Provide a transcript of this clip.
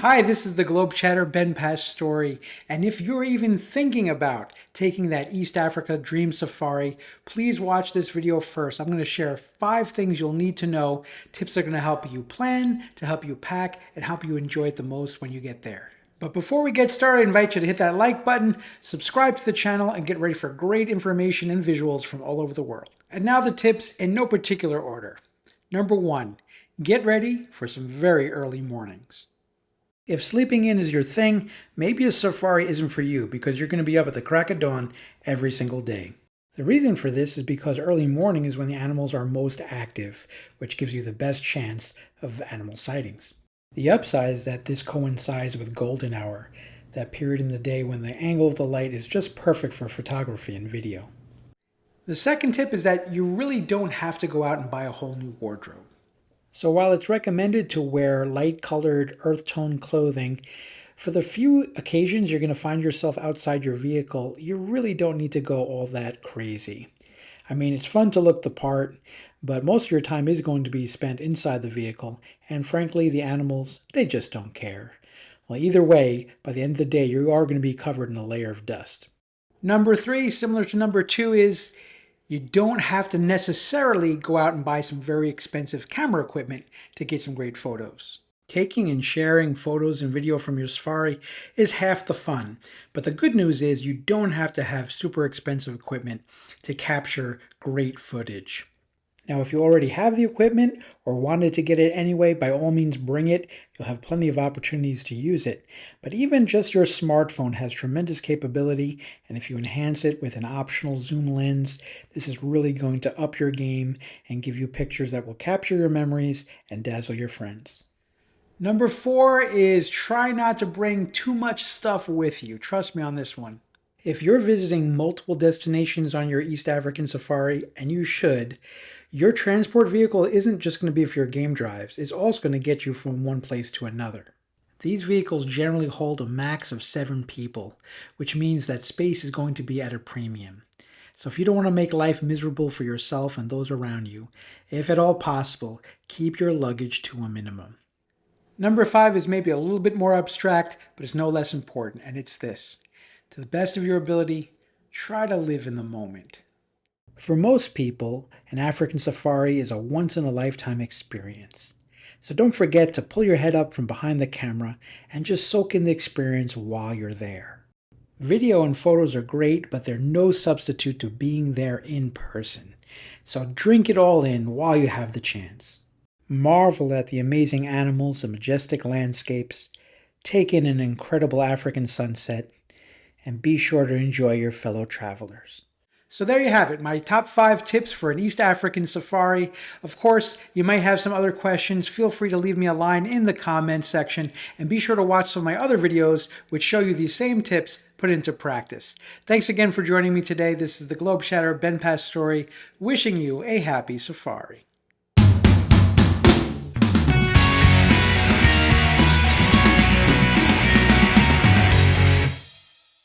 Hi, this is the Globe Chatter Ben Pass Story, and if you're even thinking about taking that East Africa Dream Safari, please watch this video first. I'm going to share 5 things you'll need to know, tips that are going to help you plan, to help you pack, and help you enjoy it the most when you get there. But before we get started, I invite you to hit that like button, subscribe to the channel, and get ready for great information and visuals from all over the world. And now the tips in no particular order. Number 1, get ready for some very early mornings. If sleeping in is your thing, maybe a safari isn't for you because you're going to be up at the crack of dawn every single day. The reason for this is because early morning is when the animals are most active, which gives you the best chance of animal sightings. The upside is that this coincides with golden hour, that period in the day when the angle of the light is just perfect for photography and video. The second tip is that you really don't have to go out and buy a whole new wardrobe. So while it's recommended to wear light-colored, earth-tone clothing, for the few occasions you're going to find yourself outside your vehicle, you really don't need to go all that crazy. I mean, it's fun to look the part, but most of your time is going to be spent inside the vehicle, and frankly, the animals, they just don't care. Well, either way, by the end of the day, you are going to be covered in a layer of dust. Number 3, similar to number 2, is you don't have to necessarily go out and buy some very expensive camera equipment to get some great photos. Taking and sharing photos and video from your safari is half the fun, but the good news is you don't have to have super expensive equipment to capture great footage. Now, if you already have the equipment or wanted to get it anyway, by all means bring it. You'll have plenty of opportunities to use it. But even just your smartphone has tremendous capability, and if you enhance it with an optional zoom lens, this is really going to up your game and give you pictures that will capture your memories and dazzle your friends. Number 4 is try not to bring too much stuff with you. Trust me on this one. If you're visiting multiple destinations on your East African safari, and you should, your transport vehicle isn't just going to be for your game drives, it's also going to get you from one place to another. These vehicles generally hold a max of 7 people, which means that space is going to be at a premium. So if you don't want to make life miserable for yourself and those around you, if at all possible, keep your luggage to a minimum. Number 5 is maybe a little bit more abstract, but it's no less important, and it's this. To the best of your ability, try to live in the moment. For most people, an African safari is a once-in-a-lifetime experience. So don't forget to pull your head up from behind the camera and just soak in the experience while you're there. Video and photos are great, but they're no substitute to being there in person. So drink it all in while you have the chance. Marvel at the amazing animals and majestic landscapes, take in an incredible African sunset, and be sure to enjoy your fellow travelers. So there you have it, my top 5 tips for an East African safari. Of course, you might have some other questions. Feel free to leave me a line in the comments section, and be sure to watch some of my other videos which show you these same tips put into practice. Thanks again for joining me today. This is the Globe Chatter Ben Pass Story, wishing you a happy safari.